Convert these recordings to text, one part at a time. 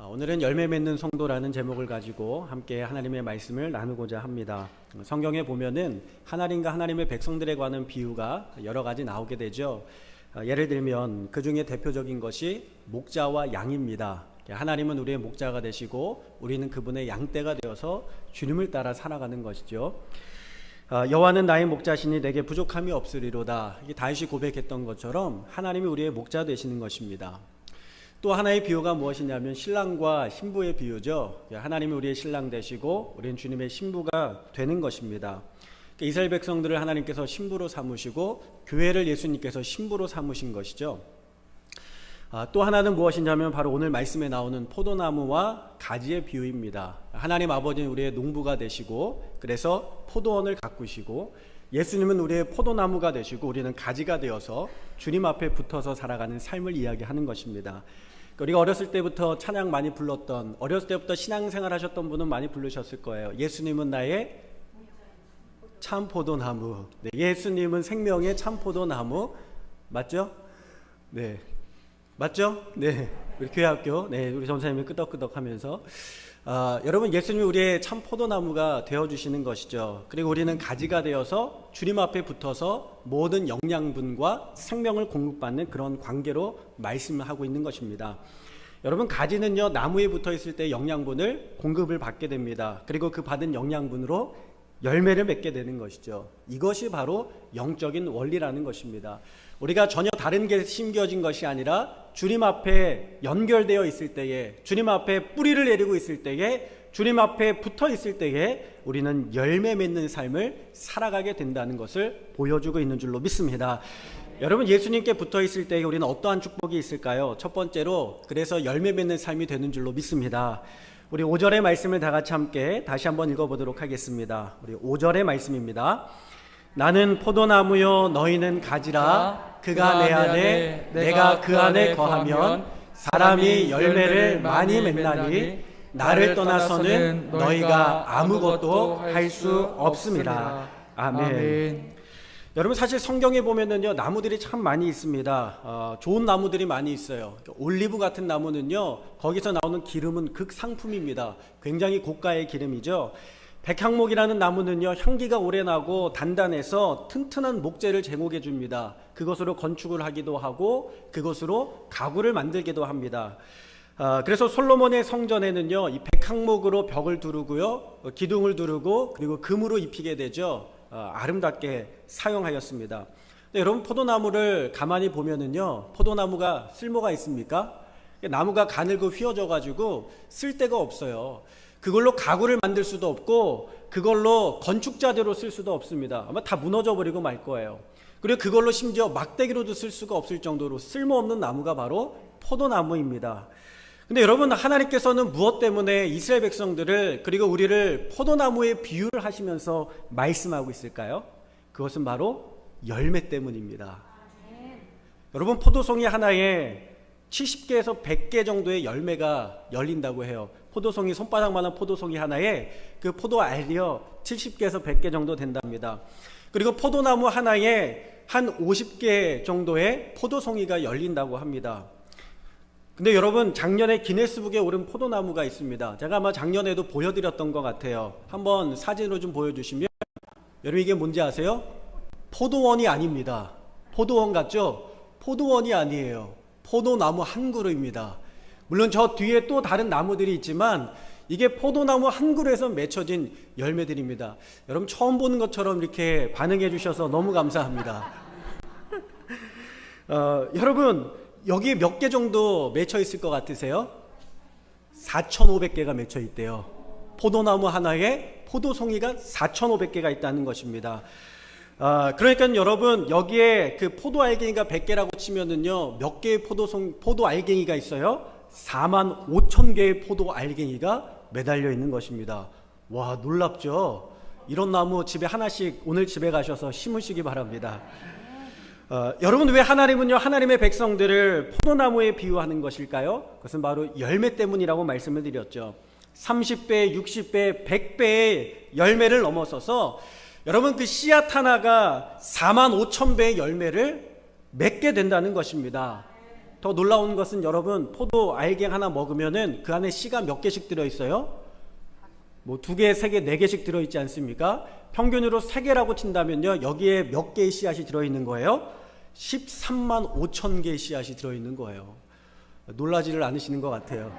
오늘은 열매 맺는 성도라는 제목을 가지고 함께 하나님의 말씀을 나누고자 합니다. 성경에 보면은 하나님과 하나님의 백성들에 관한 비유가 여러 가지 나오게 되죠. 예를 들면 그 중에 대표적인 것이 목자와 양입니다. 하나님은 우리의 목자가 되시고 우리는 그분의 양떼가 되어서 주님을 따라 살아가는 것이죠. 여호와는 나의 목자시니 내게 부족함이 없으리로다. 이게 다윗이 고백했던 것처럼 하나님이 우리의 목자 되시는 것입니다. 또 하나의 비유가 무엇이냐면 신랑과 신부의 비유죠. 하나님이 우리의 신랑 되시고 우리는 주님의 신부가 되는 것입니다. 이스라엘 백성들을 하나님께서 신부로 삼으시고 교회를 예수님께서 신부로 삼으신 것이죠. 또 하나는 무엇이냐면 바로 오늘 말씀에 나오는 포도나무와 가지의 비유입니다. 하나님 아버지는 우리의 농부가 되시고 그래서 포도원을 가꾸시고 예수님은 우리의 포도나무가 되시고 우리는 가지가 되어서 주님 앞에 붙어서 살아가는 삶을 이야기하는 것입니다. 우리가 어렸을 때부터 찬양 많이 불렀던, 어렸을 때부터 신앙생활 하셨던 분은 많이 부르셨을 거예요. 예수님은 나의 참 포도나무. 네, 예수님은 생명의 참 포도나무. 맞죠? 네, 맞죠? 네, 우리 교회학교, 네, 우리 전사님이 끄덕끄덕하면서 여러분, 예수님이 우리의 참 포도나무가 되어주시는 것이죠. 그리고 우리는 가지가 되어서 주님 앞에 붙어서 모든 영양분과 생명을 공급받는 그런 관계로 말씀을 하고 있는 것입니다. 여러분, 가지는요, 나무에 붙어 있을 때 영양분을 공급을 받게 됩니다. 그리고 그 받은 영양분으로 열매를 맺게 되는 것이죠. 이것이 바로 영적인 원리라는 것입니다. 우리가 전혀 다른 게 심겨진 것이 아니라 주님 앞에 연결되어 있을 때에, 주님 앞에 뿌리를 내리고 있을 때에, 주님 앞에 붙어 있을 때에 우리는 열매 맺는 삶을 살아가게 된다는 것을 보여주고 있는 줄로 믿습니다. 여러분, 예수님께 붙어 있을 때에 우리는 어떠한 축복이 있을까요? 첫 번째로, 그래서 열매 맺는 삶이 되는 줄로 믿습니다. 우리 5절의 말씀을 다 같이 함께 다시 한번 읽어보도록 하겠습니다. 우리 5절의 말씀입니다. 나는 포도나무요 너희는 가지라. 그가 내 안에 내가 그 안에 거하면 사람이 열매를 많이 맺나니 나를 떠나서는 너희가 아무것도 할 수 없음이라. 아멘. 여러분, 사실 성경에 보면은요, 나무들이 참 많이 있습니다. 좋은 나무들이 많이 있어요. 올리브 같은 나무는요, 거기서 나오는 기름은 극상품입니다. 굉장히 고가의 기름이죠. 백향목이라는 나무는요, 향기가 오래 나고 단단해서 튼튼한 목재를 제공해 줍니다. 그것으로 건축을 하기도 하고 그것으로 가구를 만들기도 합니다. 그래서 솔로몬의 성전에는요, 이 백향목으로 벽을 두르고요, 기둥을 두르고 그리고 금으로 입히게 되죠. 아름답게 사용하였습니다. 여러분, 포도나무를 가만히 보면은요, 포도나무가 쓸모가 있습니까? 나무가 가늘고 휘어져 가지고 쓸 데가 없어요. 그걸로 가구를 만들 수도 없고 그걸로 건축자재로 쓸 수도 없습니다. 아마 다 무너져 버리고 말 거예요. 그리고 그걸로 심지어 막대기로도 쓸 수가 없을 정도로 쓸모없는 나무가 바로 포도나무입니다. 근데 여러분, 하나님께서는 무엇 때문에 이스라엘 백성들을, 그리고 우리를 포도나무에 비유를 하시면서 말씀하고 있을까요? 그것은 바로 열매 때문입니다. 여러분, 포도송이 하나에 70개에서 100개 정도의 열매가 열린다고 해요. 포도송이, 손바닥만한 포도송이 하나에 그 포도 알이요 70개에서 100개 정도 된답니다. 그리고 포도나무 하나에 한 50개 정도의 포도송이가 열린다고 합니다. 근데 여러분, 작년에 기네스북에 오른 포도나무가 있습니다. 제가 아마 작년에도 보여드렸던 것 같아요. 한번 사진으로 좀 보여주시면, 여러분, 이게 뭔지 아세요? 포도원이 아닙니다. 포도원 같죠? 포도원이 아니에요. 포도나무 한 그루입니다. 물론 저 뒤에 또 다른 나무들이 있지만 이게 포도나무 한 그루에서 맺혀진 열매들입니다. 여러분, 처음 보는 것처럼 이렇게 반응해 주셔서 너무 감사합니다. 여러분, 여기에 몇 개 정도 맺혀 있을 것 같으세요? 4,500개가 맺혀 있대요. 포도나무 하나에 포도송이가 4,500개가 있다는 것입니다. 그러니까 여러분, 여기에 그 포도 알갱이가 100개라고 치면은요, 몇 개의 포도 알갱이가 있어요? 45,000개의 포도 알갱이가 매달려 있는 것입니다. 와, 놀랍죠? 이런 나무 집에 하나씩 오늘 집에 가셔서 심으시기 바랍니다. 여러분, 왜 하나님은요, 하나님의 백성들을 포도나무에 비유하는 것일까요? 그것은 바로 열매 때문이라고 말씀을 드렸죠. 30배, 60배, 100배의 열매를 넘어서서 여러분, 그 씨앗 하나가 45,000배의 열매를 맺게 된다는 것입니다. 더 놀라운 것은 여러분, 포도 알갱 하나 먹으면은 그 안에 씨가 몇 개씩 들어있어요? 뭐 2개, 3개, 4개씩 들어있지 않습니까? 평균으로 3개라고 친다면요, 여기에 몇 개의 씨앗이 들어있는 거예요? 13만 5천 개의 씨앗이 들어있는 거예요. 놀라지를 않으시는 것 같아요.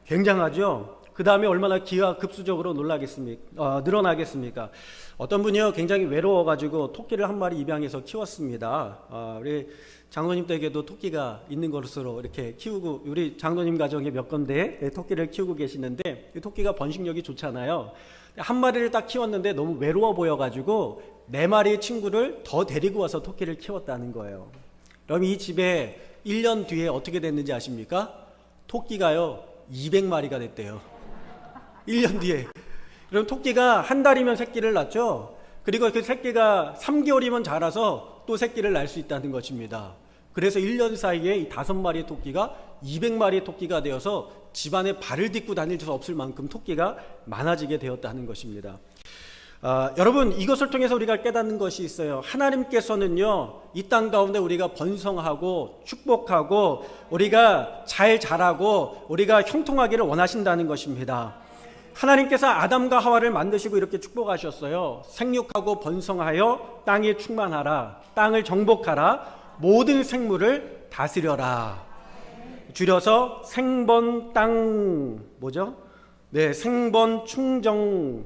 굉장하죠? 그 다음에 얼마나 기하급수적으로 늘어나겠습니까? 어떤 분이요, 굉장히 외로워가지고 토끼를 한 마리 입양해서 키웠습니다. 우리 장로님 댁에도 토끼가 있는 것으로 이렇게 키우고, 우리 장로님 가정에 몇 건데 토끼를 키우고 계시는데, 이 토끼가 번식력이 좋잖아요. 한 마리를 딱 키웠는데 너무 외로워 보여가지고 4마리의 친구를 더 데리고 와서 토끼를 키웠다는 거예요. 그럼 이 집에 1년 뒤에 어떻게 됐는지 아십니까? 토끼가요 200마리가 됐대요. 1년 뒤에. 그럼 토끼가 한 달이면 새끼를 낳죠. 그리고 그 새끼가 3개월이면 자라서 또 새끼를 낳을 수 있다는 것입니다. 그래서 1년 사이에 이 5마리의 토끼가 200마리의 토끼가 되어서 집안에 발을 딛고 다닐 수 없을 만큼 토끼가 많아지게 되었다는 것입니다. 여러분, 이것을 통해서 우리가 깨닫는 것이 있어요. 하나님께서는요, 이 땅 가운데 우리가 번성하고 축복하고 우리가 잘 자라고 우리가 형통하기를 원하신다는 것입니다. 하나님께서 아담과 하와를 만드시고 이렇게 축복하셨어요. 생육하고 번성하여 땅에 충만하라, 땅을 정복하라, 모든 생물을 다스려라. 줄여서 생번 땅 뭐죠? 네, 생번 충정다.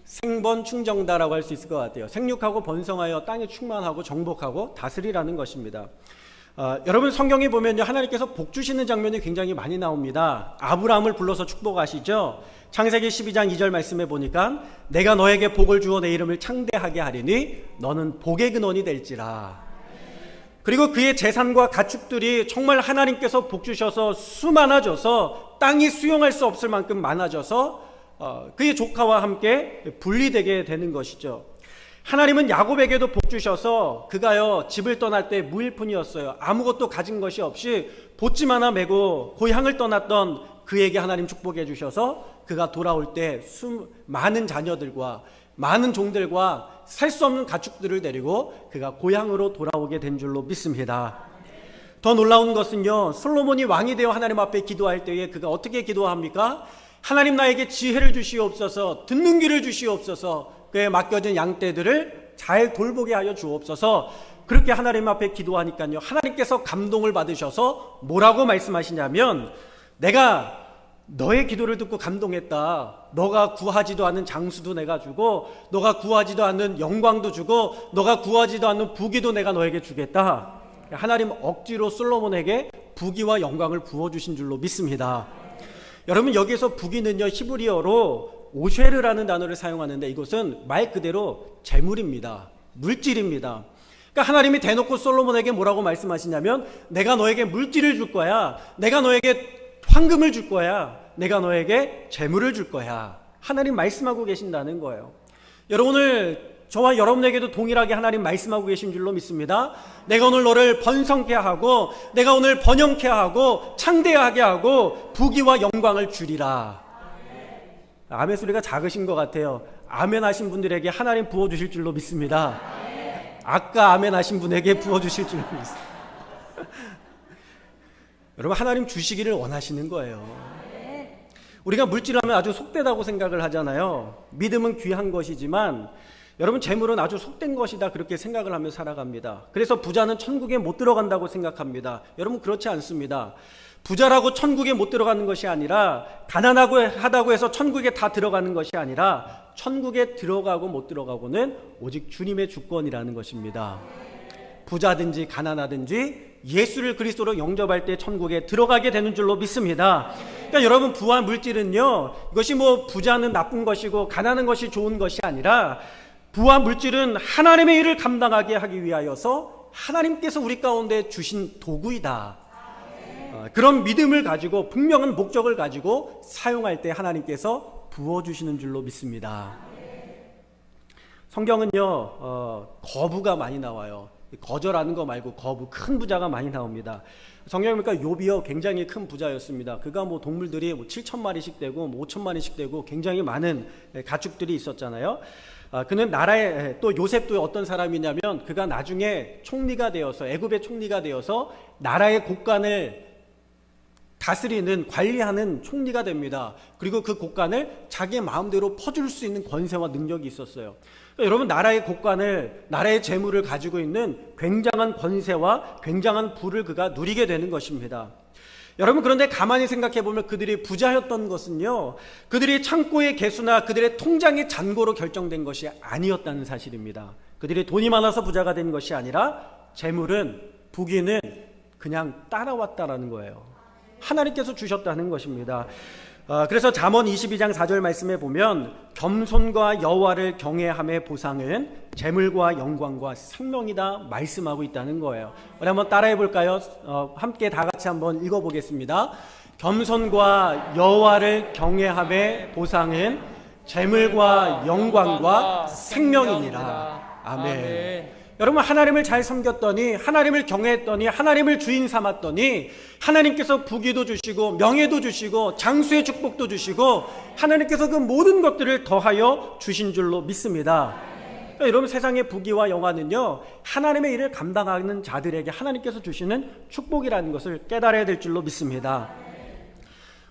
생번 충정다라고 할 수 있을 것 같아요. 생육하고 번성하여 땅에 충만하고 정복하고 다스리라는 것입니다. 여러분, 성경에 보면요, 하나님께서 복 주시는 장면이 굉장히 많이 나옵니다. 아브라함을 불러서 축복하시죠. 창세기 12장 2절 말씀에 보니까 내가 너에게 복을 주어 내 이름을 창대하게 하리니 너는 복의 근원이 될지라. 그리고 그의 재산과 가축들이 정말 하나님께서 복 주셔서 수많아져서 땅이 수용할 수 없을 만큼 많아져서 그의 조카와 함께 분리되게 되는 것이죠. 하나님은 야곱에게도 복 주셔서 그가요 집을 떠날 때 무일푼이었어요. 아무것도 가진 것이 없이 보찜 하나 메고 고향을 떠났던 그에게 하나님 축복해 주셔서 그가 돌아올 때 많은 자녀들과 많은 종들과 살 수 없는 가축들을 데리고 그가 고향으로 돌아오게 된 줄로 믿습니다. 더 놀라운 것은요, 솔로몬이 왕이 되어 하나님 앞에 기도할 때에 그가 어떻게 기도합니까? 하나님, 나에게 지혜를 주시옵소서, 듣는 귀를 주시옵소서, 그에 맡겨진 양떼들을 잘 돌보게 하여 주옵소서. 그렇게 하나님 앞에 기도하니까요, 하나님께서 감동을 받으셔서 뭐라고 말씀하시냐면, 내가 너의 기도를 듣고 감동했다. 너가 구하지도 않는 장수도 내가 주고, 너가 구하지도 않는 영광도 주고, 너가 구하지도 않는 부귀도 내가 너에게 주겠다. 하나님 억지로 솔로몬에게 부귀와 영광을 부어주신 줄로 믿습니다. 여러분, 여기서 부귀는요, 히브리어로 오쉐르라는 단어를 사용하는데, 이것은 말 그대로 재물입니다. 물질입니다. 그러니까 하나님이 대놓고 솔로몬에게 뭐라고 말씀하시냐면, 내가 너에게 물질을 줄 거야. 내가 너에게 황금을 줄 거야. 내가 너에게 재물을 줄 거야. 하나님 말씀하고 계신다는 거예요. 여러분, 오늘 저와 여러분에게도 동일하게 하나님 말씀하고 계신 줄로 믿습니다. 내가 오늘 너를 번성케 하고, 내가 오늘 번영케 하고, 창대하게 하고, 부귀와 영광을 주리라. 아멘 소리가 작으신 것 같아요. 아멘 하신 분들에게 하나님 부어주실 줄로 믿습니다. 아까 아멘 하신 분에게 부어주실 줄로 믿습니다. 여러분, 하나님 주시기를 원하시는 거예요. 우리가 물질을 하면 아주 속되다고 생각을 하잖아요. 믿음은 귀한 것이지만 여러분, 재물은 아주 속된 것이다, 그렇게 생각을 하며 살아갑니다. 그래서 부자는 천국에 못 들어간다고 생각합니다. 여러분, 그렇지 않습니다. 부자라고 천국에 못 들어가는 것이 아니라, 가난하고 하다고 해서 천국에 다 들어가는 것이 아니라, 천국에 들어가고 못 들어가고는 오직 주님의 주권이라는 것입니다. 부자든지 가난하든지 예수를 그리스도로 영접할 때 천국에 들어가게 되는 줄로 믿습니다. 그러니까 여러분, 부와 물질은요, 이것이 뭐 부자는 나쁜 것이고 가난한 것이 좋은 것이 아니라, 부와 물질은 하나님의 일을 감당하게 하기 위하여서 하나님께서 우리 가운데 주신 도구이다. 그런 믿음을 가지고, 분명한 목적을 가지고 사용할 때 하나님께서 부어주시는 줄로 믿습니다. 성경은요, 거부가 많이 나와요. 거절하는 거 말고 거부, 큰 부자가 많이 나옵니다. 성경에 보니까 욥이요, 굉장히 큰 부자였습니다. 그가 뭐 동물들이 7,000마리씩 되고 5,000마리씩 되고 굉장히 많은 가축들이 있었잖아요. 그는 나라의 또 요셉도 어떤 사람이냐면 그가 나중에 총리가 되어서 애굽의 총리가 되어서 나라의 곳간을 다스리는 관리하는 총리가 됩니다. 그리고 그 곳간을 자기의 마음대로 퍼줄 수 있는 권세와 능력이 있었어요. 그러니까 여러분 나라의 곳간을 나라의 재물을 가지고 있는 굉장한 권세와 굉장한 부를 그가 누리게 되는 것입니다. 여러분 그런데 가만히 생각해 보면 그들이 부자였던 것은요 그들이 창고의 개수나 그들의 통장의 잔고로 결정된 것이 아니었다는 사실입니다. 그들이 돈이 많아서 부자가 된 것이 아니라 재물은 부귀는 그냥 따라왔다라는 거예요. 하나님께서 주셨다는 것입니다. 그래서 잠언 22장 4절 말씀에 보면 겸손과 여호와를 경외함의 보상은 재물과 영광과 생명이다 말씀하고 있다는 거예요. 우리 한번 따라해 볼까요? 함께 다 같이 한번 읽어보겠습니다. 겸손과 여호와를 경외함의 보상은 재물과 영광과 생명이니라. 아멘. 여러분 하나님을 잘 섬겼더니 하나님을 경외했더니 하나님을 주인 삼았더니 하나님께서 부귀도 주시고 명예도 주시고 장수의 축복도 주시고 하나님께서 그 모든 것들을 더하여 주신 줄로 믿습니다. 그러니까 여러분 세상의 부귀와 영화는요 하나님의 일을 감당하는 자들에게 하나님께서 주시는 축복이라는 것을 깨달아야 될 줄로 믿습니다.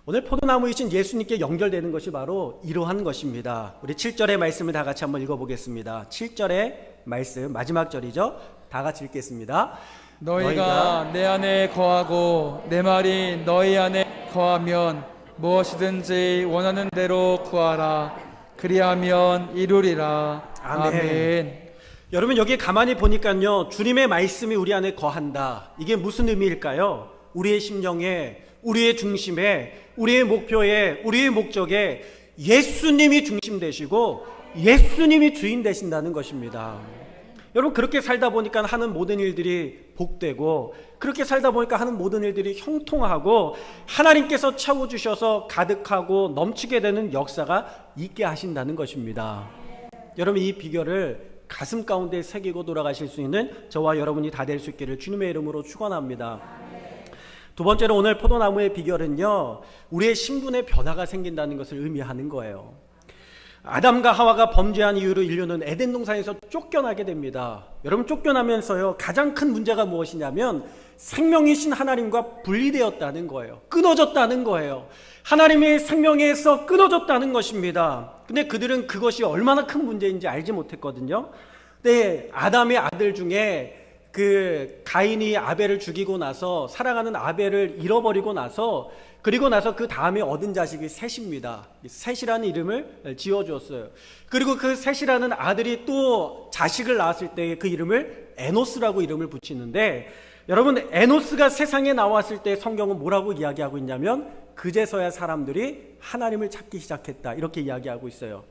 오늘 포도나무이신 예수님께 연결되는 것이 바로 이러한 것입니다. 우리 7절의 말씀을 다 같이 한번 읽어보겠습니다. 7절의 말씀 마지막 절이죠. 다 같이 읽겠습니다. 너희가 내 안에 거하고 내 말이 너희 안에 거하면 무엇이든지 원하는 대로 구하라. 그리하면 이루리라. 아멘. 여러분 여기 가만히 보니까요 주님의 말씀이 우리 안에 거한다. 이게 무슨 의미일까요? 우리의 심령에 우리의 중심에 우리의 목표에 우리의 목적에 예수님이 중심 되시고 예수님이 주인 되신다는 것입니다. 여러분 그렇게 살다 보니까 하는 모든 일들이 복되고 그렇게 살다 보니까 하는 모든 일들이 형통하고 하나님께서 채워주셔서 가득하고 넘치게 되는 역사가 있게 하신다는 것입니다. 여러분 이 비결을 가슴 가운데 새기고 돌아가실 수 있는 저와 여러분이 다 될 수 있기를 주님의 이름으로 축원합니다. 두 번째로 오늘 포도나무의 비결은요 우리의 신분의 변화가 생긴다는 것을 의미하는 거예요. 아담과 하와가 범죄한 이유로 인류는 에덴 동산에서 쫓겨나게 됩니다. 여러분 쫓겨나면서요 가장 큰 문제가 무엇이냐면 생명이신 하나님과 분리되었다는 거예요. 끊어졌다는 거예요. 하나님의 생명에서 끊어졌다는 것입니다. 근데 그들은 그것이 얼마나 큰 문제인지 알지 못했거든요. 근데 아담의 아들 중에 그 가인이 아벨을 죽이고 나서 사랑하는 아벨을 잃어버리고 나서 그리고 나서 그 다음에 얻은 자식이 셋입니다. 셋이라는 이름을 지어주었어요. 그리고 그 셋이라는 아들이 또 자식을 낳았을 때 그 이름을 에노스라고 이름을 붙이는데 여러분 에노스가 세상에 나왔을 때 성경은 뭐라고 이야기하고 있냐면 그제서야 사람들이 하나님을 찾기 시작했다 이렇게 이야기하고 있어요.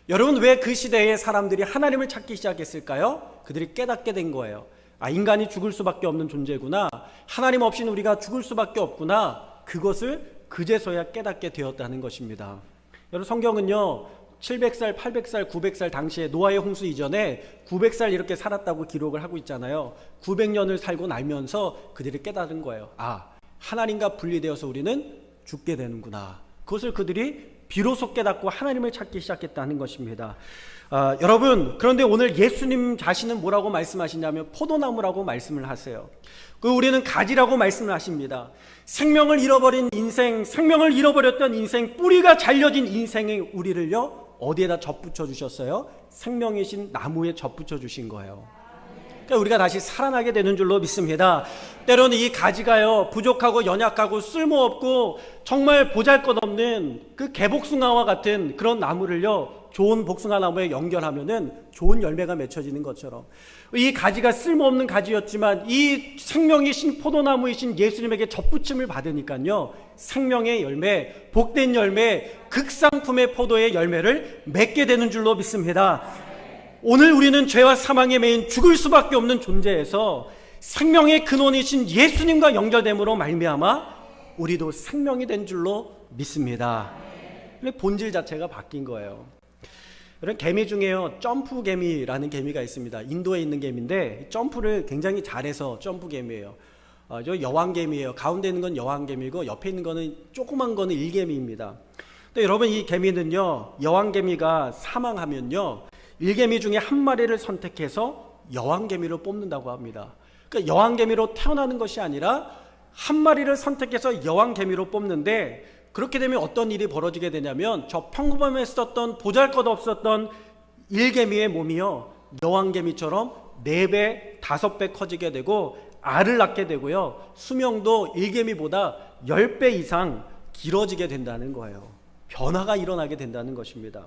여러분 왜 그 시대에 사람들이 하나님을 찾기 시작했을까요? 그들이 깨닫게 된 거예요. 인간이 죽을 수밖에 없는 존재구나. 하나님 없이는 우리가 죽을 수밖에 없구나. 그것을 그제서야 깨닫게 되었다는 것입니다. 여러분 성경은요 700살, 800살, 900살 당시에 노아의 홍수 이전에 900살 이렇게 살았다고 기록을 하고 있잖아요. 900년을 살고 나면서 그들이 깨달은 거예요. 하나님과 분리되어서 우리는 죽게 되는구나. 그것을 그들이 비로소 깨닫고 하나님을 찾기 시작했다는 것입니다. 여러분 그런데 오늘 예수님 자신은 뭐라고 말씀하시냐면 포도나무라고 말씀을 하세요. 우리는 가지라고 말씀을 하십니다. 생명을 잃어버린 인생, 생명을 잃어버렸던 인생, 뿌리가 잘려진 인생의 우리를요 어디에다 접붙여 주셨어요? 생명이신 나무에 접붙여 주신 거예요. 그러니까 우리가 다시 살아나게 되는 줄로 믿습니다. 때로는 이 가지가요 부족하고 연약하고 쓸모없고 정말 보잘것없는 그 개복숭아와 같은 그런 나무를요 좋은 복숭아 나무에 연결하면은 좋은 열매가 맺혀지는 것처럼 이 가지가 쓸모없는 가지였지만 이 생명이신 포도나무이신 예수님에게 접붙임을 받으니까요 생명의 열매, 복된 열매, 극상품의 포도의 열매를 맺게 되는 줄로 믿습니다. 오늘 우리는 죄와 사망에 매인 죽을 수밖에 없는 존재에서 생명의 근원이신 예수님과 연결됨으로 말미암아 우리도 생명이 된 줄로 믿습니다. 근데 본질 자체가 바뀐 거예요. 이런 개미 중에요 점프 개미라는 개미가 있습니다. 인도에 있는 개미인데 점프를 굉장히 잘해서 점프 개미예요. 저 여왕 개미예요. 가운데 있는 건 여왕 개미고 옆에 있는 거는 조그만 거는 일개미입니다. 근데 여러분 이 개미는요 여왕 개미가 사망하면요 일개미 중에 한 마리를 선택해서 여왕개미로 뽑는다고 합니다. 그러니까 여왕개미로 태어나는 것이 아니라 한 마리를 선택해서 여왕개미로 뽑는데, 그렇게 되면 어떤 일이 벌어지게 되냐면 저 평범했었던 보잘것 없었던 일개미의 몸이요, 여왕개미처럼 4배, 5배 커지게 되고 알을 낳게 되고요, 수명도 일개미보다 10배 이상 길어지게 된다는 거예요. 변화가 일어나게 된다는 것입니다.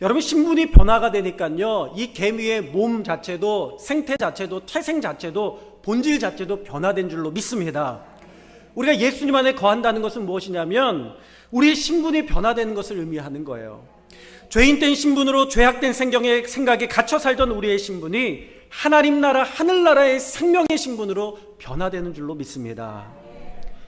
여러분, 신분이 변화가 되니까요, 이 개미의 몸 자체도, 생태 자체도, 태생 자체도, 본질 자체도 변화된 줄로 믿습니다. 우리가 예수님 안에 거한다는 것은 무엇이냐면 우리의 신분이 변화되는 것을 의미하는 거예요. 죄인된 신분으로 죄악된 생각에 갇혀 살던 우리의 신분이 하나님 나라, 하늘나라의 생명의 신분으로 변화되는 줄로 믿습니다.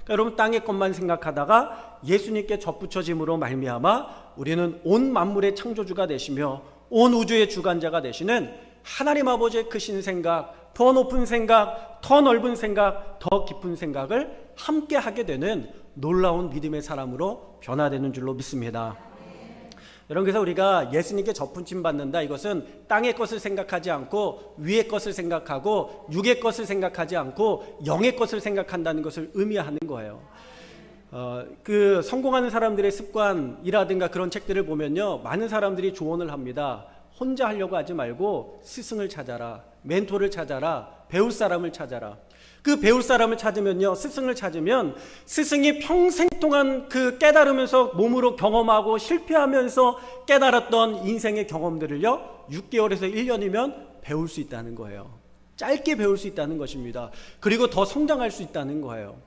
그러니까 여러분, 땅의 것만 생각하다가 예수님께 접붙여짐으로 말미암아 우리는 온 만물의 창조주가 되시며 온 우주의 주관자가 되시는 하나님 아버지의 크신 생각, 더 높은 생각, 더 넓은 생각, 더 깊은 생각을 함께 하게 되는 놀라운 믿음의 사람으로 변화되는 줄로 믿습니다. 여러분, 그래서 우리가 예수님께 접붙임 받는다, 이것은 땅의 것을 생각하지 않고 위의 것을 생각하고 육의 것을 생각하지 않고 영의 것을 생각한다는 것을 의미하는 거예요. 그 성공하는 사람들의 습관이라든가 그런 책들을 보면요, 많은 사람들이 조언을 합니다. 혼자 하려고 하지 말고 스승을 찾아라, 멘토를 찾아라, 배울 사람을 찾아라. 그 배울 사람을 찾으면요, 스승을 찾으면 스승이 평생 동안 그 깨달으면서 몸으로 경험하고 실패하면서 깨달았던 인생의 경험들을요, 6개월에서 1년이면 배울 수 있다는 거예요. 짧게 배울 수 있다는 것입니다. 그리고 더 성장할 수 있다는 거예요.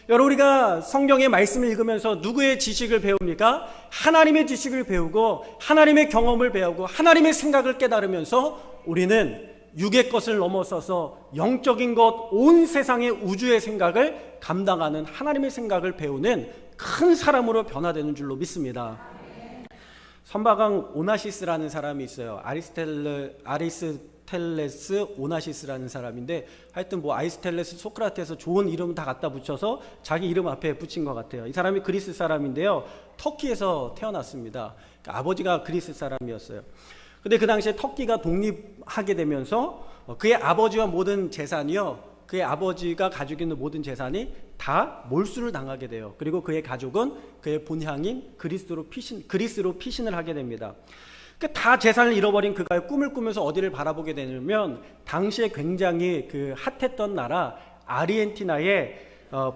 여러분, 우리가 성경의 말씀을 읽으면서 누구의 지식을 배웁니까? 하나님의 지식을 배우고 하나님의 경험을 배우고 하나님의 생각을 깨달으면서 우리는 육의 것을 넘어서서 영적인 것, 온 세상의 우주의 생각을 감당하는 하나님의 생각을 배우는 큰 사람으로 변화되는 줄로 믿습니다. 선박왕 오나시스라는 사람이 있어요. 아리스텔레스 오나시스라는 사람인데, 하여튼 뭐 아리스텔레스, 소크라테스 좋은 이름 다 갖다 붙여서 자기 이름 앞에 붙인 것 같아요. 이 사람이 그리스 사람인데요, 터키에서 태어났습니다. 그러니까 아버지가 그리스 사람이었어요. 근데 그 당시에 터키가 독립하게 되면서 그의 아버지와 모든 재산이요, 그의 아버지가 가지고 있는 모든 재산이 다 몰수를 당하게 돼요. 그리고 그의 가족은 그의 본향인 그리스로 피신을 하게 됩니다. 다 재산을 잃어버린 그가 꿈을 꾸면서 어디를 바라보게 되냐면 당시에 굉장히 그 핫했던 나라 아르헨티나의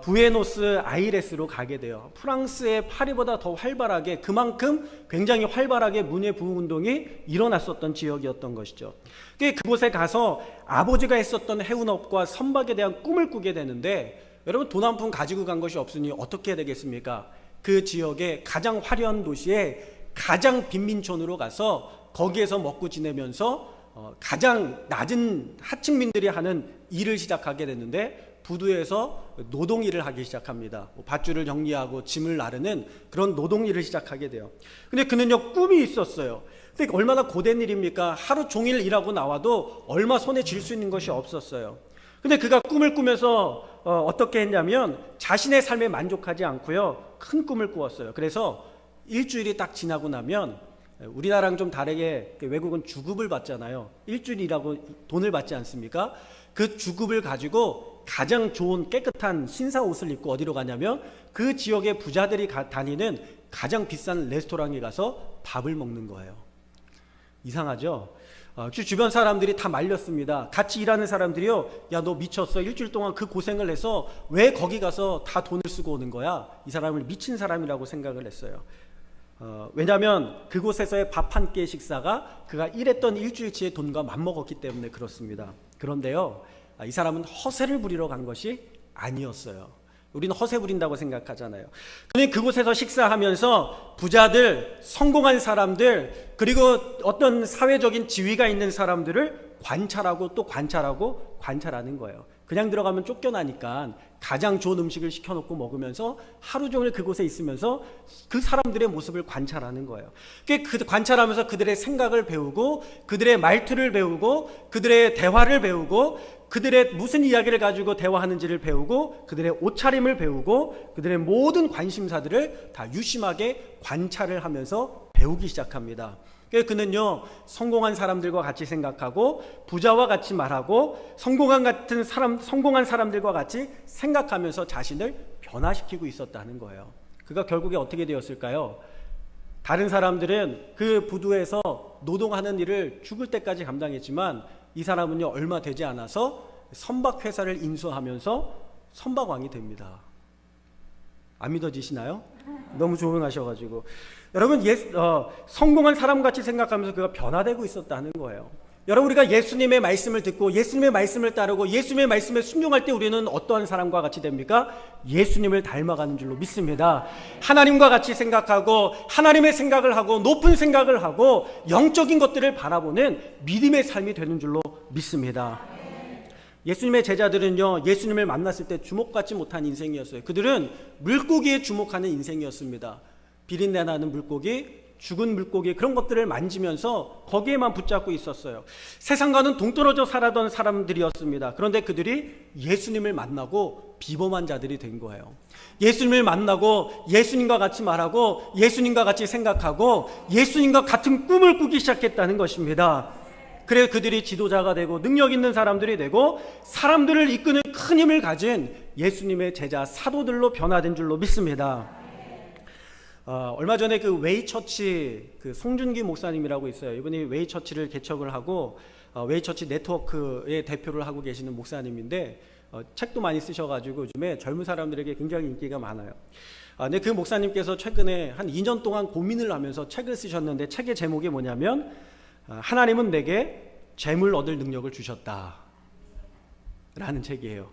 부에노스 아이레스로 가게 돼요. 프랑스의 파리보다 더 활발하게, 그만큼 굉장히 활발하게 문예부흥운동이 일어났었던 지역이었던 것이죠. 그곳에 가서 아버지가 했었던 해운업과 선박에 대한 꿈을 꾸게 되는데, 여러분, 돈 한 푼 가지고 간 것이 없으니 어떻게 해야 되겠습니까? 그 지역의 가장 화려한 도시에 가장 빈민촌으로 가서 거기에서 먹고 지내면서 가장 낮은 하층민들이 하는 일을 시작하게 됐는데, 부두에서 노동일을 하기 시작합니다. 밧줄을 정리하고 짐을 나르는 그런 노동일을 시작하게 돼요. 근데 그는요, 꿈이 있었어요. 근데 얼마나 고된 일입니까? 하루 종일 일하고 나와도 얼마 손에 쥘 수 있는 것이 없었어요. 근데 그가 꿈을 꾸면서 어떻게 했냐면 자신의 삶에 만족하지 않고요, 큰 꿈을 꾸었어요. 그래서 일주일이 딱 지나고 나면, 우리나라랑 좀 다르게 외국은 주급을 받잖아요. 일주일 일하고 돈을 받지 않습니까? 그 주급을 가지고 가장 좋은 깨끗한 신사 옷을 입고 어디로 가냐면 그 지역의 부자들이 다니는 가장 비싼 레스토랑에 가서 밥을 먹는 거예요. 이상하죠? 주변 사람들이 다 말렸습니다. 같이 일하는 사람들이요, 야, 너 미쳤어. 일주일 동안 그 고생을 해서 왜 거기 가서 다 돈을 쓰고 오는 거야? 이 사람을 미친 사람이라고 생각을 했어요. 왜냐하면 그곳에서의 밥 한 끼의 식사가 그가 일했던 일주일치의 돈과 맞먹었기 때문에 그렇습니다. 그런데요, 이 사람은 허세를 부리러 간 것이 아니었어요. 우리는 허세 부린다고 생각하잖아요. 그는 그곳에서 식사하면서 부자들, 성공한 사람들, 그리고 어떤 사회적인 지위가 있는 사람들을 관찰하고 또 관찰하고 관찰하는 거예요. 그냥 들어가면 쫓겨나니까 가장 좋은 음식을 시켜놓고 먹으면서 하루 종일 그곳에 있으면서 그 사람들의 모습을 관찰하는 거예요. 그 관찰하면서 그들의 생각을 배우고, 그들의 말투를 배우고, 그들의 대화를 배우고, 그들의 무슨 이야기를 가지고 대화하는지를 배우고, 그들의 옷차림을 배우고, 그들의 모든 관심사들을 다 유심하게 관찰을 하면서 배우기 시작합니다. 그래서 그는요, 성공한 사람들과 같이 생각하고 부자와 같이 말하고 성공한 사람들과 같이 생각하면서 자신을 변화시키고 있었다는 거예요. 그가 결국에 어떻게 되었을까요? 다른 사람들은 그 부두에서 노동하는 일을 죽을 때까지 감당했지만 이 사람은요, 얼마 되지 않아서 선박회사를 인수하면서 선박왕이 됩니다. 안 믿어지시나요? 너무 조용하셔가지고. 여러분, 성공한 사람같이 생각하면서 그가 변화되고 있었다는 거예요. 여러분, 우리가 예수님의 말씀을 듣고 예수님의 말씀을 따르고 예수님의 말씀에 순종할 때 우리는 어떠한 사람과 같이 됩니까? 예수님을 닮아가는 줄로 믿습니다. 하나님과 같이 생각하고 하나님의 생각을 하고 높은 생각을 하고 영적인 것들을 바라보는 믿음의 삶이 되는 줄로 믿습니다. 예수님의 제자들은요, 예수님을 만났을 때 주목받지 못한 인생이었어요. 그들은 물고기에 주목하는 인생이었습니다. 비린내 나는 물고기, 죽은 물고기, 그런 것들을 만지면서 거기에만 붙잡고 있었어요. 세상과는 동떨어져 살아던 사람들이었습니다. 그런데 그들이 예수님을 만나고 비범한 자들이 된 거예요. 예수님을 만나고 예수님과 같이 말하고 예수님과 같이 생각하고 예수님과 같은 꿈을 꾸기 시작했다는 것입니다. 그래서 그들이 지도자가 되고 능력 있는 사람들이 되고 사람들을 이끄는 큰 힘을 가진 예수님의 제자 사도들로 변화된 줄로 믿습니다. 얼마 전에 그 웨이처치, 그 송준기 목사님이라고 있어요. 이분이 웨이처치를 개척을 하고 웨이처치 네트워크의 대표를 하고 계시는 목사님인데 책도 많이 쓰셔가지고 요즘에 젊은 사람들에게 굉장히 인기가 많아요. 근데 그 목사님께서 최근에 한 2년 동안 고민을 하면서 책을 쓰셨는데 책의 제목이 뭐냐면 하나님은 내게 재물 얻을 능력을 주셨다 라는 책이에요.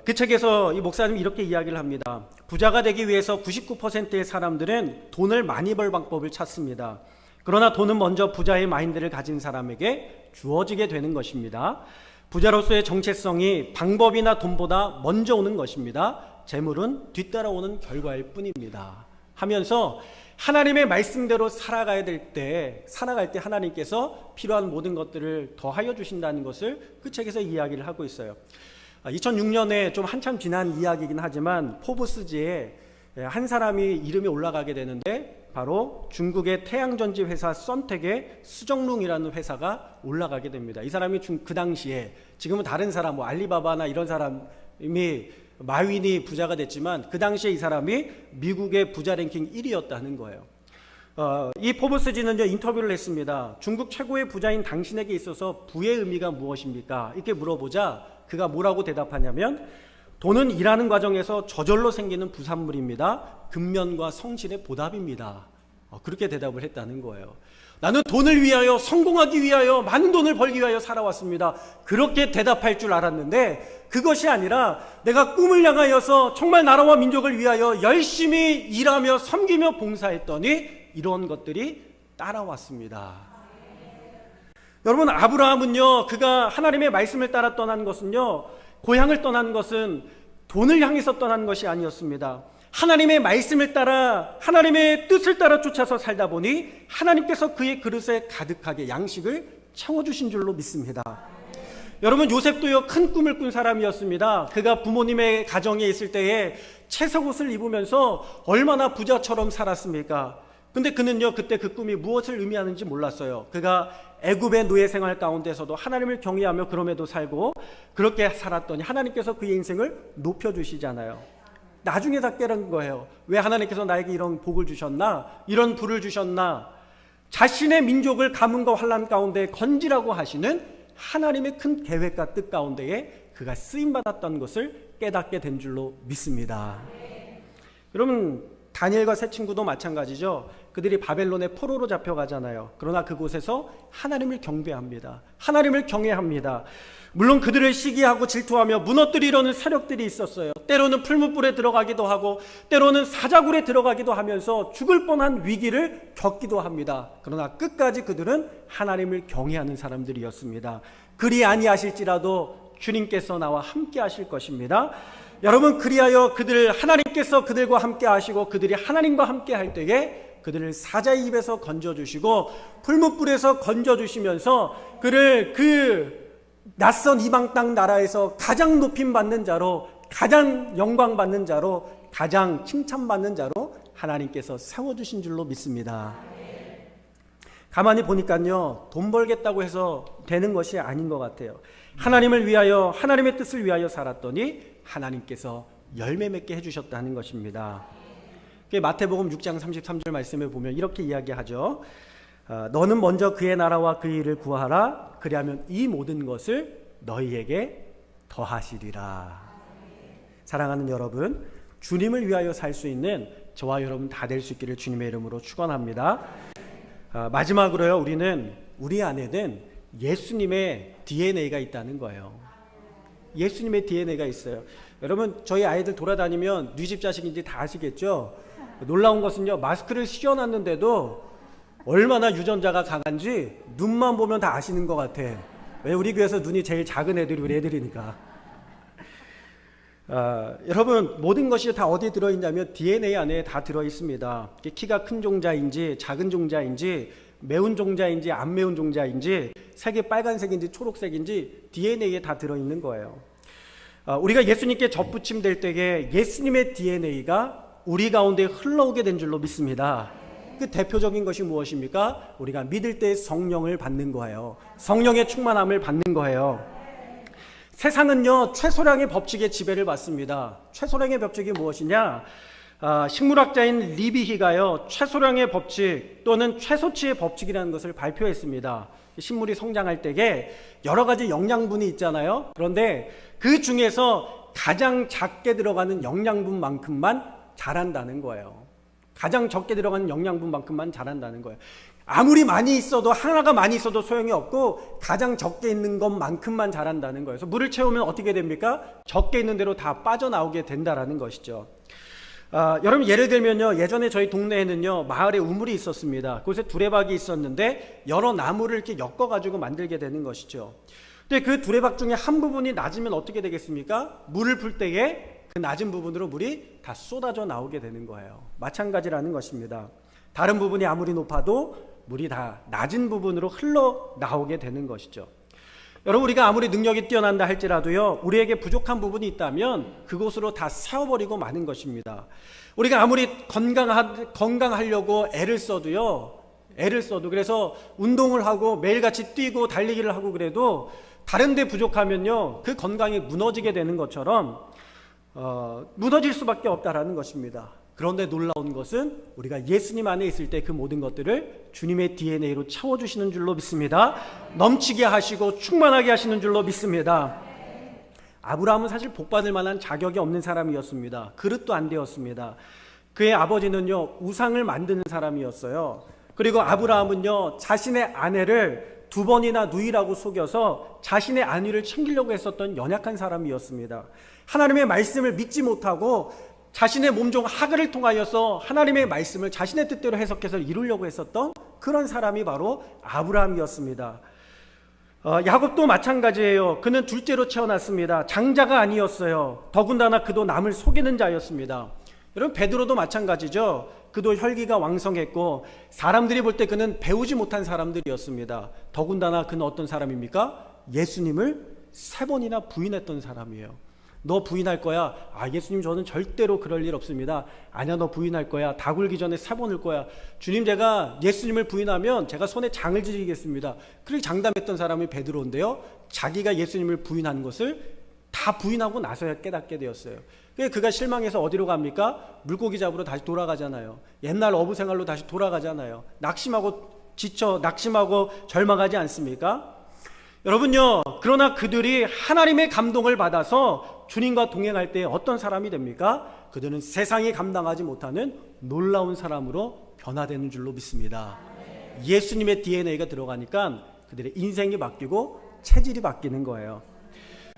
그 책에서 이 목사님이 이렇게 이야기를 합니다. 부자가 되기 위해서 99%의 사람들은 돈을 많이 벌 방법을 찾습니다. 그러나 돈은 먼저 부자의 마인드를 가진 사람에게 주어지게 되는 것입니다. 부자로서의 정체성이 방법이나 돈보다 먼저 오는 것입니다. 재물은 뒤따라오는 결과일 뿐입니다. 하면서 하나님의 말씀대로 살아갈 때 하나님께서 필요한 모든 것들을 더하여 주신다는 것을 그 책에서 이야기를 하고 있어요. 2006년에 좀 한참 지난 이야기이긴 하지만 포브스지에 한 사람이 이름이 올라가게 되는데 바로 중국의 태양전지 회사 썬텍의 수정룽이라는 회사가 올라가게 됩니다. 이 사람이 그 당시에, 지금은 다른 사람, 알리바바나 이런 사람이 마윈이 부자가 됐지만 그 당시에 이 사람이 미국의 부자 랭킹 1위였다는 거예요. 이 포브스지는 인터뷰를 했습니다. 중국 최고의 부자인 당신에게 있어서 부의 의미가 무엇입니까? 이렇게 물어보자 그가 뭐라고 대답하냐면 돈은 일하는 과정에서 저절로 생기는 부산물입니다. 근면과 성실의 보답입니다. 그렇게 대답을 했다는 거예요. 나는 돈을 위하여, 성공하기 위하여, 많은 돈을 벌기 위하여 살아왔습니다. 그렇게 대답할 줄 알았는데 그것이 아니라 내가 꿈을 향하여서 정말 나라와 민족을 위하여 열심히 일하며 섬기며 봉사했더니 이런 것들이 따라왔습니다. 여러분, 아브라함은요, 그가 하나님의 말씀을 따라 떠난 것은요, 고향을 떠난 것은 돈을 향해서 떠난 것이 아니었습니다. 하나님의 말씀을 따라, 하나님의 뜻을 따라 쫓아서 살다 보니 하나님께서 그의 그릇에 가득하게 양식을 채워주신 줄로 믿습니다. 여러분, 요셉도요, 큰 꿈을 꾼 사람이었습니다. 그가 부모님의 가정에 있을 때에 채석옷을 입으면서 얼마나 부자처럼 살았습니까? 근데 그는요, 그때 그 꿈이 무엇을 의미하는지 몰랐어요. 그가 애굽의 노예 생활 가운데서도 하나님을 경외하며 그럼에도 살고 그렇게 살았더니 하나님께서 그의 인생을 높여주시잖아요. 나중에 다 깨달은 거예요. 왜 하나님께서 나에게 이런 복을 주셨나? 이런 부를 주셨나? 자신의 민족을 가뭄과 환난 가운데 건지라고 하시는 하나님의 큰 계획과 뜻 가운데에 그가 쓰임받았던 것을 깨닫게 된 줄로 믿습니다. 여러분, 다니엘과 세 친구도 마찬가지죠. 그들이 바벨론의 포로로 잡혀가잖아요. 그러나 그곳에서 하나님을 경배합니다. 하나님을 경외합니다. 물론 그들을 시기하고 질투하며 무너뜨리려는 세력들이 있었어요. 때로는 풀무불에 들어가기도 하고 때로는 사자굴에 들어가기도 하면서 죽을 뻔한 위기를 겪기도 합니다. 그러나 끝까지 그들은 하나님을 경외하는 사람들이었습니다. 그리 아니하실지라도 주님께서 나와 함께 하실 것입니다. 여러분, 그리하여 하나님께서 그들과 함께 하시고 그들이 하나님과 함께 할 때에 그들을 사자의 입에서 건져주시고 풀무불에서 건져주시면서 그를 그 낯선 이방 땅 나라에서 가장 높임받는 자로, 가장 영광받는 자로, 가장 칭찬받는 자로 하나님께서 세워주신 줄로 믿습니다. 가만히 보니까요, 돈 벌겠다고 해서 되는 것이 아닌 것 같아요. 하나님을 위하여, 하나님의 뜻을 위하여 살았더니 하나님께서 열매 맺게 해주셨다는 것입니다. 마태복음 6장 33절 말씀에 보면 이렇게 이야기하죠. 너는 먼저 그의 나라와 그의 일을 구하라. 그리하면 이 모든 것을 너희에게 더하시리라. 사랑하는 여러분, 주님을 위하여 살 수 있는 저와 여러분 다 될 수 있기를 주님의 이름으로 축원합니다. 마지막으로요, 우리 안에는 예수님의 DNA가 있다는 거예요. 예수님의 DNA가 있어요. 여러분, 저희 아이들 돌아다니면 네 집 자식인지 다 아시겠죠? 놀라운 것은요, 마스크를 씌워놨는데도 얼마나 유전자가 강한지 눈만 보면 다 아시는 것 같아. 왜? 우리 교회에서 눈이 제일 작은 애들이 우리 애들이니까. 여러분, 모든 것이 다 어디에 들어있냐면 DNA 안에 다 들어있습니다. 키가 큰 종자인지 작은 종자인지 매운 종자인지 안 매운 종자인지 색이 빨간색인지 초록색인지 DNA에 다 들어있는 거예요. 우리가 예수님께 접붙임될 때에 예수님의 DNA가 우리 가운데 흘러오게 된 줄로 믿습니다. 그 대표적인 것이 무엇입니까? 우리가 믿을 때 성령을 받는 거예요. 성령의 충만함을 받는 거예요. 세상은요, 최소량의 법칙에 지배를 받습니다. 최소량의 법칙이 무엇이냐? 식물학자인 리비히가요, 최소량의 법칙 또는 최소치의 법칙이라는 것을 발표했습니다. 식물이 성장할 때에 여러 가지 영양분이 있잖아요. 그런데 그 중에서 가장 작게 들어가는 영양분만큼만 자란다는 거예요. 가장 적게 들어가는 영양분만큼만 자란다는 거예요. 아무리 많이 있어도, 하나가 많이 있어도 소용이 없고 가장 적게 있는 것만큼만 자란다는 거예요. 그래서 물을 채우면 어떻게 됩니까? 적게 있는 대로 다 빠져나오게 된다라는 것이죠. 여러분, 예를 들면요, 예전에 저희 동네에는요, 마을에 우물이 있었습니다. 그곳에 두레박이 있었는데 여러 나무를 이렇게 엮어가지고 만들게 되는 것이죠. 근데 그 두레박 중에 한 부분이 낮으면 어떻게 되겠습니까? 물을 풀 때에 그 낮은 부분으로 물이 다 쏟아져 나오게 되는 거예요. 마찬가지라는 것입니다. 다른 부분이 아무리 높아도 물이 다 낮은 부분으로 흘러나오게 되는 것이죠. 여러분, 우리가 아무리 능력이 뛰어난다 할지라도요, 우리에게 부족한 부분이 있다면 그곳으로 다 세워버리고 마는 것입니다. 우리가 아무리 건강하려고 애를 써도 그래서 운동을 하고 매일같이 뛰고 달리기를 하고 그래도 다른 데 부족하면요, 그 건강이 무너지게 되는 것처럼 무너질 수밖에 없다라는 것입니다. 그런데 놀라운 것은 우리가 예수님 안에 있을 때 그 모든 것들을 주님의 DNA로 채워주시는 줄로 믿습니다. 넘치게 하시고 충만하게 하시는 줄로 믿습니다. 아브라함은 사실 복받을 만한 자격이 없는 사람이었습니다. 그릇도 안 되었습니다. 그의 아버지는요, 우상을 만드는 사람이었어요. 그리고 아브라함은요, 자신의 아내를 2번이나 누이라고 속여서 자신의 안위를 챙기려고 했었던 연약한 사람이었습니다. 하나님의 말씀을 믿지 못하고 자신의 몸종 하글을 통하여서 하나님의 말씀을 자신의 뜻대로 해석해서 이루려고 했었던 그런 사람이 바로 아브라함이었습니다. 야곱도 마찬가지예요. 그는 둘째로 태어났습니다. 장자가 아니었어요. 더군다나 그도 남을 속이는 자였습니다. 여러분, 베드로도 마찬가지죠. 그도 혈기가 왕성했고 사람들이 볼 때 그는 배우지 못한 사람들이었습니다. 더군다나 그는 어떤 사람입니까? 예수님을 3번이나 부인했던 사람이에요. 너 부인할 거야? 예수님, 저는 절대로 그럴 일 없습니다. 아니야, 너 부인할 거야. 다 굴기 전에 3번 을 거야. 주님, 제가 예수님을 부인하면 제가 손에 장을 지르겠습니다. 그렇게 장담했던 사람이 베드로인데요, 자기가 예수님을 부인한 것을 다 부인하고 나서야 깨닫게 되었어요. 그가 실망해서 어디로 갑니까? 물고기 잡으러 다시 돌아가잖아요. 옛날 어부 생활로 다시 돌아가잖아요. 낙심하고 절망하지 않습니까? 여러분요, 그러나 그들이 하나님의 감동을 받아서 주님과 동행할 때 어떤 사람이 됩니까? 그들은 세상이 감당하지 못하는 놀라운 사람으로 변화되는 줄로 믿습니다. 예수님의 DNA가 들어가니까 그들의 인생이 바뀌고 체질이 바뀌는 거예요.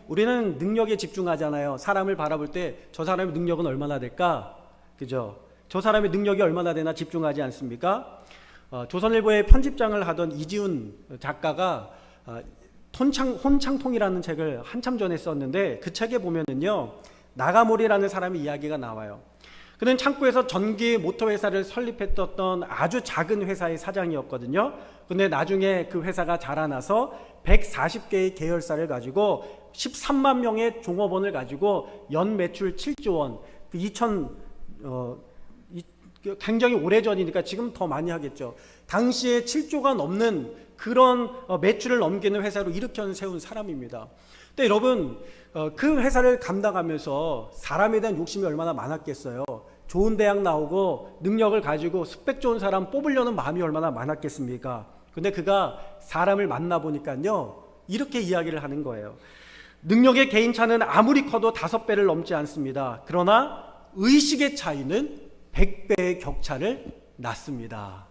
우리는 능력에 집중하잖아요. 사람을 바라볼 때 저 사람의 능력은 얼마나 될까? 그죠? 저 사람의 능력이 얼마나 되나 집중하지 않습니까? 조선일보의 편집장을 하던 이지훈 작가가 혼창통이라는 책을 한참 전에 썼는데, 그 책에 보면은요, 나가모리라는 사람의 이야기가 나와요. 그는 창고에서 전기 모터 회사를 설립했던 아주 작은 회사의 사장이었거든요. 근데 나중에 그 회사가 자라나서 140개의 계열사를 가지고 13만 명의 종업원을 가지고 연 매출 7조 원, 굉장히 오래전이니까 지금 더 많이 하겠죠. 당시에 7조가 넘는 그런 매출을 넘기는 회사로 일으켜 세운 사람입니다. 근데 여러분, 그 회사를 감당하면서 사람에 대한 욕심이 얼마나 많았겠어요. 좋은 대학 나오고 능력을 가지고 스펙 좋은 사람 뽑으려는 마음이 얼마나 많았겠습니까? 근데 그가 사람을 만나보니까요, 이렇게 이야기를 하는 거예요. 능력의 개인차는 아무리 커도 5배를 넘지 않습니다. 그러나 의식의 차이는 100배의 격차를 낳습니다.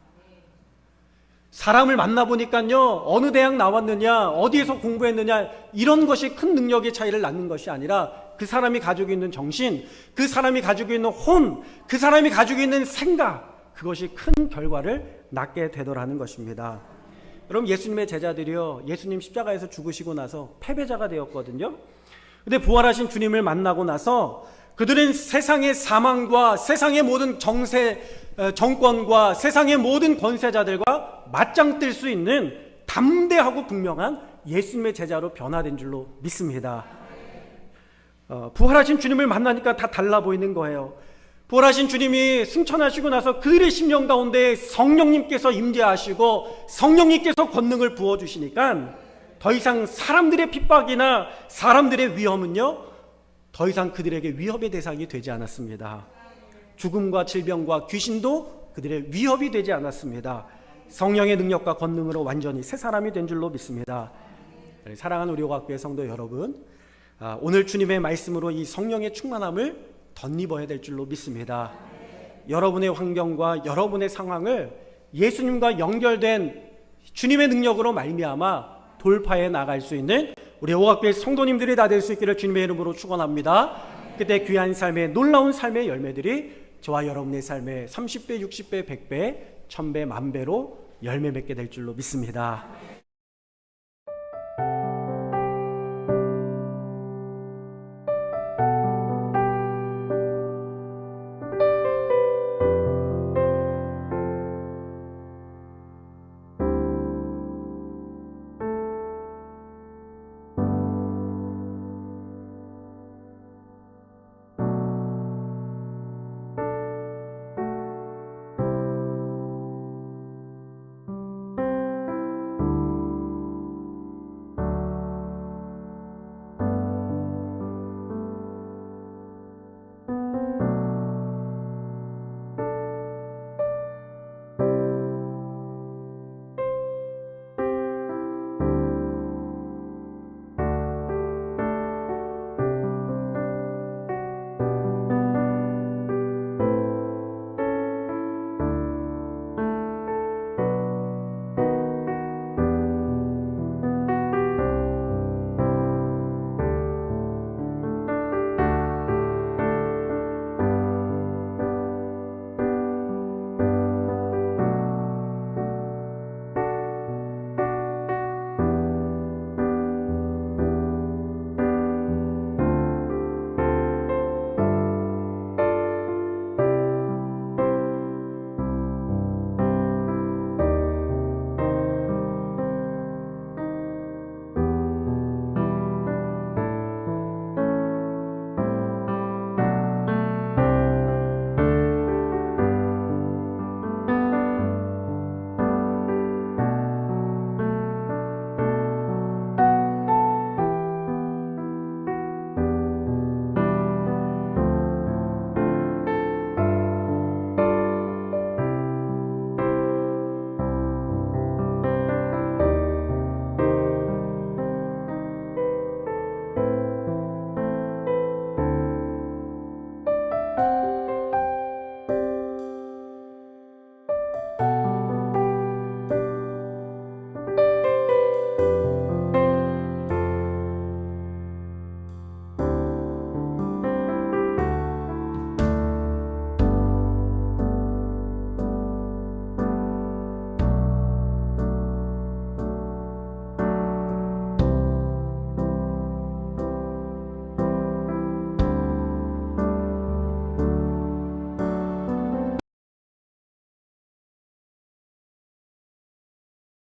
사람을 만나보니까요, 어느 대학 나왔느냐, 어디에서 공부했느냐, 이런 것이 큰 능력의 차이를 낳는 것이 아니라 그 사람이 가지고 있는 정신, 그 사람이 가지고 있는 혼, 그 사람이 가지고 있는 생각, 그것이 큰 결과를 낳게 되더라는 것입니다. 여러분, 예수님의 제자들이요, 예수님 십자가에서 죽으시고 나서 패배자가 되었거든요. 근데 부활하신 주님을 만나고 나서 그들은 세상의 사망과 세상의 모든 정권과 세상의 모든 권세자들과 맞짱 뜰 수 있는 담대하고 분명한 예수님의 제자로 변화된 줄로 믿습니다. 부활하신 주님을 만나니까 다 달라 보이는 거예요. 부활하신 주님이 승천하시고 나서 그들의 심령 가운데 성령님께서 임재하시고 성령님께서 권능을 부어주시니까 더 이상 사람들의 핍박이나 사람들의 위험은요, 더 이상 그들에게 위협의 대상이 되지 않았습니다. 죽음과 질병과 귀신도 그들의 위협이 되지 않았습니다. 성령의 능력과 권능으로 완전히 새 사람이 된 줄로 믿습니다. 사랑하는 우리 오각교회 성도 여러분, 오늘 주님의 말씀으로 이 성령의 충만함을 덧입어야 될 줄로 믿습니다. 여러분의 환경과 여러분의 상황을 예수님과 연결된 주님의 능력으로 말미암아 돌파해 나갈 수 있는 우리 오각교회 성도님들이 다 될 수 있기를 주님의 이름으로 축원합니다. 그때 귀한 삶의 놀라운 삶의 열매들이 저와 여러분의 삶에 30배, 60배, 100배, 1000배, 10,000배로 열매 맺게 될 줄로 믿습니다.